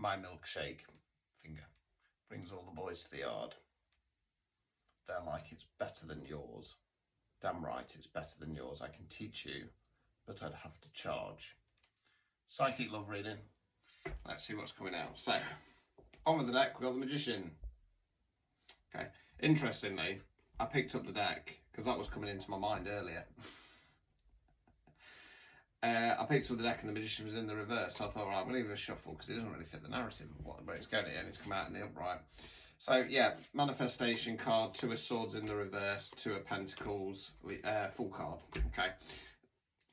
my milkshake finger brings all the boys to the yard. They're like, it's better than yours. Damn right, it's better than yours. I can teach you, but I'd have to charge. Psychic love reading. Let's see what's coming out. So, on with the deck, we've got the Magician. Okay, interestingly, I picked up the deck because that was coming into my mind earlier. I picked up the deck and the Magician was in the reverse, so I thought, right, I'm going to give it a shuffle because it doesn't really fit the narrative of where it's going here, and it's come out in the upright. So, yeah, Manifestation card, 2 of Swords in the reverse, 2 of Pentacles, full card, okay.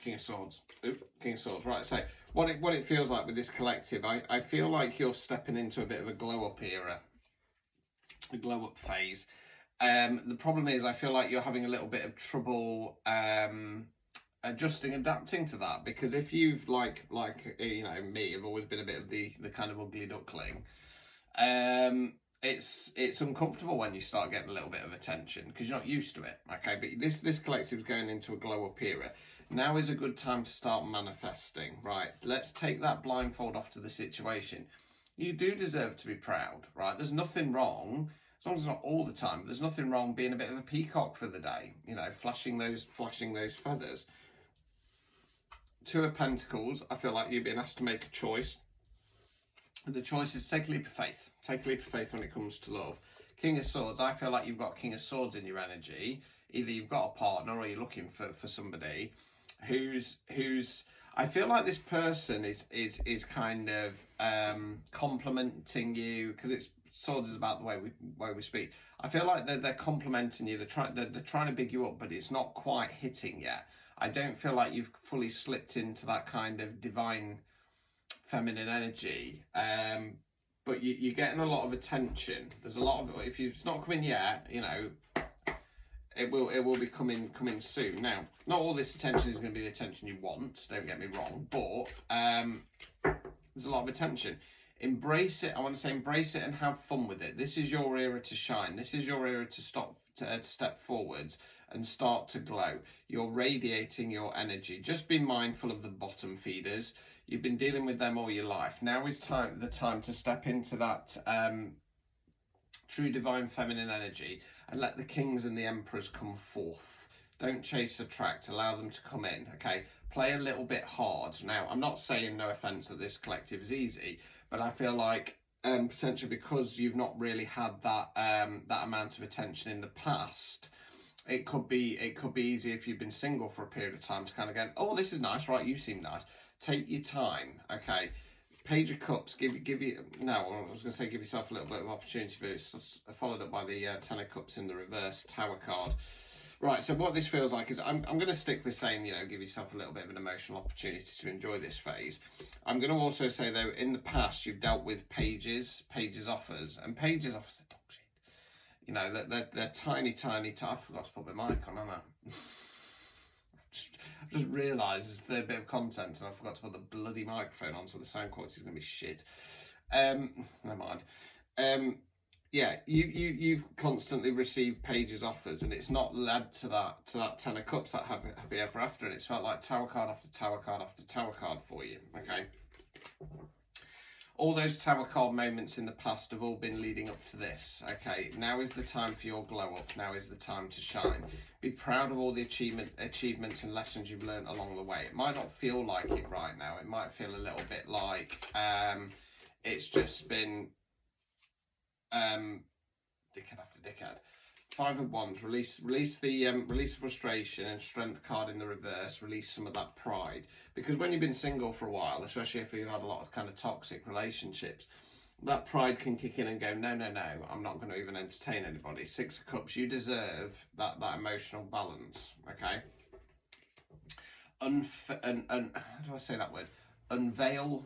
King of Swords. Oop, King of Swords. Right, so what it feels like with this collective, I feel like you're stepping into a bit of a glow-up era, a glow-up phase. The problem is I feel like you're having a little bit of trouble adjusting, adapting to that, because if you've like you know me, have always been a bit of the kind of ugly duckling. It's uncomfortable when you start getting a little bit of attention because you're not used to it. Okay, but this collective is going into a glow up era. Now is a good time to start manifesting. Right, let's take that blindfold off to the situation. You do deserve to be proud, right? There's nothing wrong, as long as it's not all the time. There's nothing wrong being a bit of a peacock for the day, you know, flashing those feathers. 2 of Pentacles, I feel like you're being asked to make a choice. The choice is take a leap of faith. Take a leap of faith when it comes to love. King of Swords, I feel like you've got King of Swords in your energy. Either you've got a partner or you're looking for somebody who's I feel like this person is kind of complimenting you, because it's Swords is about the way we speak. I feel like they're complimenting you. They're trying to big you up, but it's not quite hitting yet. I don't feel like you've fully slipped into that kind of divine feminine energy, but you're getting a lot of attention. There's a lot of, if it's not coming yet, you know, it will be coming soon. Now, not all this attention is going to be the attention you want, don't get me wrong, but there's a lot of attention. Embrace it. I want to say embrace it and have fun with it. This is your era to shine. This is your era to step forwards and start to glow. You're radiating your energy. Just be mindful of the bottom feeders. You've been dealing with them all your life. Now is the time to step into that true divine feminine energy and let the kings and the emperors come forth. Don't chase, attract, allow them to come in, okay? Play a little bit hard. Now, I'm not saying, no offense, that this collective is easy, but I feel like potentially because you've not really had that that amount of attention in the past, it could be easy if you've been single for a period of time to kind of go, oh, this is nice, right? You seem nice. Take your time, okay? Page of Cups, give you. No, I was going to say give yourself a little bit of opportunity, but it's followed up by the 10 of Cups in the reverse, Tower card. Right, so what this feels like is I'm going to stick with saying, you know, give yourself a little bit of an emotional opportunity to enjoy this phase. I'm going to also say, though, in the past, you've dealt with pages offers, and pages offers are dog shit. You know, they're tiny. I forgot to put my mic on, haven't I? I've just realised there's a bit of content and I forgot to put the bloody microphone on, so the sound quality is going to be shit. Never mind. Yeah, you've constantly received pages offers, and it's not led to that 10 of Cups, that happy ever after, and it's felt like Tower card after Tower card after Tower card for you, okay? All those Tower card moments in the past have all been leading up to this, okay? Now is the time for your glow up. Now is the time to shine. Be proud of all the achievements and lessons you've learned along the way. It might not feel like it right now. It might feel a little bit like it's just been dickhead after dickhead. 5 of Wands, release the frustration and Strength card in the reverse. Release some of that pride, because when you've been single for a while, especially if you've had a lot of kind of toxic relationships, that pride can kick in and go, no, I'm not going to even entertain anybody. 6 of Cups, you deserve that emotional balance, okay? How do I say that word? Unveil,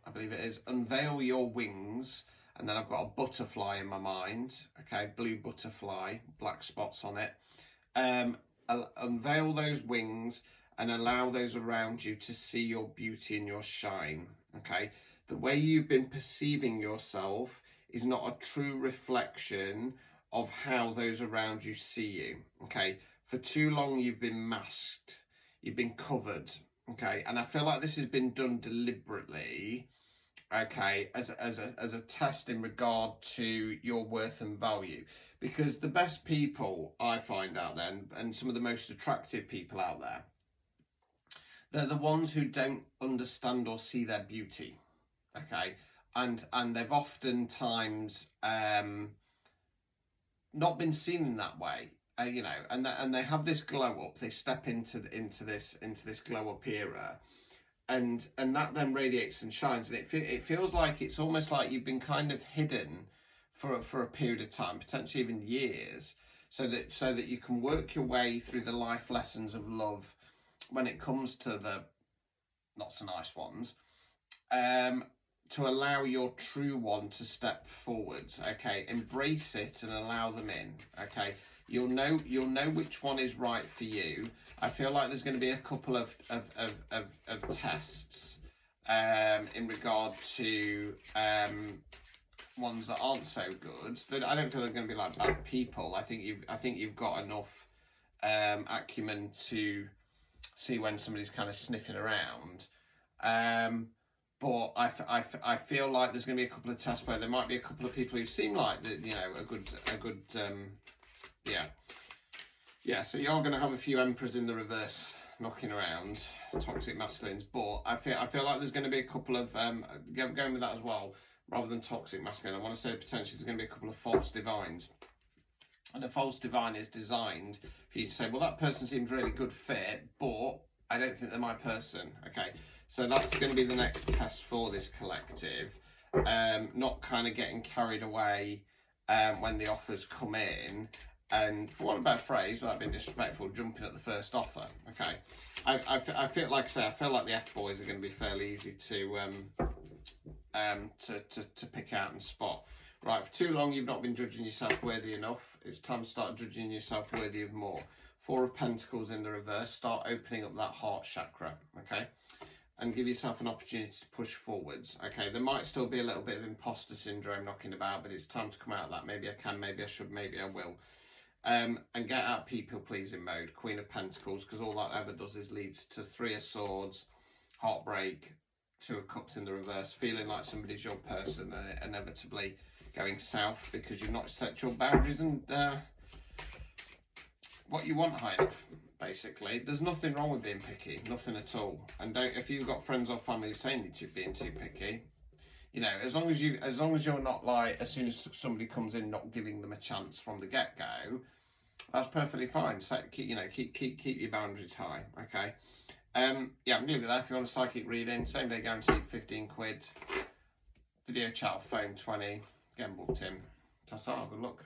I believe it is. Unveil your wings. And then I've got a butterfly in my mind, okay, blue butterfly, black spots on it. Unveil those wings and allow those around you to see your beauty and your shine, okay? The way you've been perceiving yourself is not a true reflection of how those around you see you, okay? For too long, you've been masked, you've been covered, okay? And I feel like this has been done deliberately okay, as a test in regard to your worth and value. Because the best people I find out there, and some of the most attractive people out there, they're the ones who don't understand or see their beauty, okay? And they've oftentimes not been seen in that way, you know, and they have this glow up. They step into this glow up era, and that then radiates and shines, and it feels like it's almost like you've been kind of hidden for a period of time, potentially even years, so that you can work your way through the life lessons of love when it comes to the not so nice ones, to allow your true one to step forwards. Okay, embrace it and allow them in. Okay, you'll know which one is right for you. I feel like there's going to be a couple of tests in regard to ones that aren't so good. That I don't feel they're going to be like bad people. I think you've got enough acumen to see when somebody's kind of sniffing around. But I feel like there's going to be a couple of tests where there might be a couple of people who seem like that, you know, a good yeah. So you're going to have a few emperors in the reverse knocking around, toxic masculines. But I feel like there's going to be a couple of going with that as well, rather than toxic masculine. I want to say potentially there's going to be a couple of false divines. And a false divine is designed for you to say, well, that person seems really good fit, but I don't think they're my person. Okay, so that's going to be the next test for this collective. Not kind of getting carried away when the offers come in, and for one bad phrase, without being disrespectful, jumping at the first offer. Okay, I feel like I say, I feel like the F boys are going to be fairly easy to pick out and spot. Right, for too long you've not been judging yourself worthy enough. It's time to start judging yourself worthy of more. Four of Pentacles in the reverse. Start opening up that heart chakra, okay? And give yourself an opportunity to push forwards, okay? There might still be a little bit of imposter syndrome knocking about, but it's time to come out of that. Maybe I can, maybe I should, maybe I will. And get out people-pleasing mode. Queen of Pentacles, because all that ever does is leads to Three of Swords, heartbreak, Two of Cups in the reverse, feeling like somebody's your person, and inevitably going south because you've not set your boundaries and what you want high enough. Basically, there's nothing wrong with being picky, nothing at all. And don't, if you've got friends or family saying you're being too picky, you know, as long as you're not like, as soon as somebody comes in, not giving them a chance from the get-go, that's perfectly fine. So keep your boundaries high. Okay. Yeah, I'm gonna leave it there. If you want a psychic reading, same day guaranteed, 15 quid. Video chat, phone 20. Get booked in. Ta-ta, good luck.